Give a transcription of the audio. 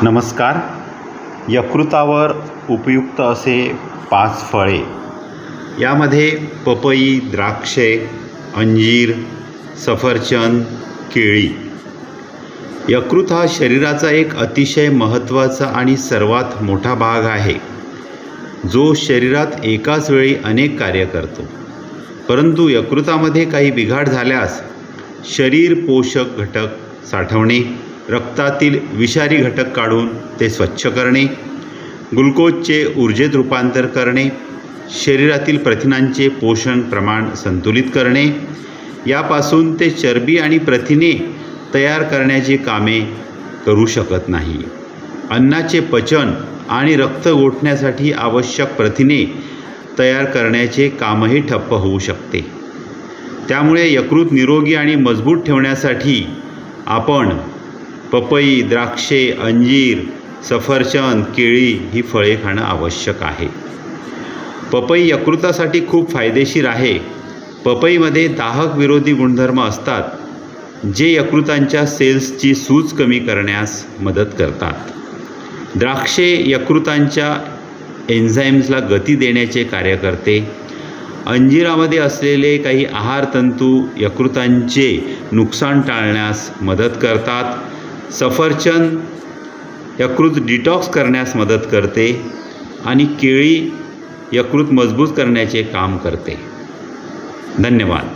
नमस्कार. यकृतावर उपयुक्त असे 5 फळे, यामध्ये पपई, द्राक्षे, अंजीर, सफरचंद, केळी. यकृत हा शरीराचा एक अतिशय महत्त्वाचा आणि सर्वात मोठा भाग आहे, जो शरीरात एकाच वेळी अनेक कार्य करतो. परंतु यकृतामध्ये काही बिघाड झाल्यास शरीर पोषक घटक साठवणे, रक्तातील विषारी घटक काढून ते स्वच्छ करणे, ग्लुकोजचे ऊर्जेत रूपांतर करणे, शरीरातील प्रथिनांचे पोषण प्रमाण संतुलित करणे, यापासून ते चरबी आणि प्रथिने तयार करण्याची कामे करू शकत नाही. अन्नाचे पचन आणि रक्त गोठण्यासाठी आवश्यक प्रथिने तयार करण्याचे कामही ठप्प होऊ शकते. त्यामुळे यकृत निरोगी आणि मजबूत ठेवण्यासाठी आपण पपई, द्राक्षे, अंजीर, सफरचंद, केळी ही फळे खाणं आवश्यक आहे. पपई यकृतासाठी खूप फायदेशीर आहे. पपईमध्ये दाहक विरोधी गुणधर्म असतात, जे यकृतांच्या सेल्सची सूज कमी करण्यास मदत करतात. द्राक्षे यकृतांच्या एन्झाईम्सला गती देण्याचे कार्य करते. अंजिरामध्ये असलेले काही आहार तंतू यकृतांचे नुकसान टाळण्यास मदत करतात. सफरचंद यकृत डिटॉक्स करण्यास मदत करते आणि केळी यकृत मजबूत करण्याचे काम करते. धन्यवाद.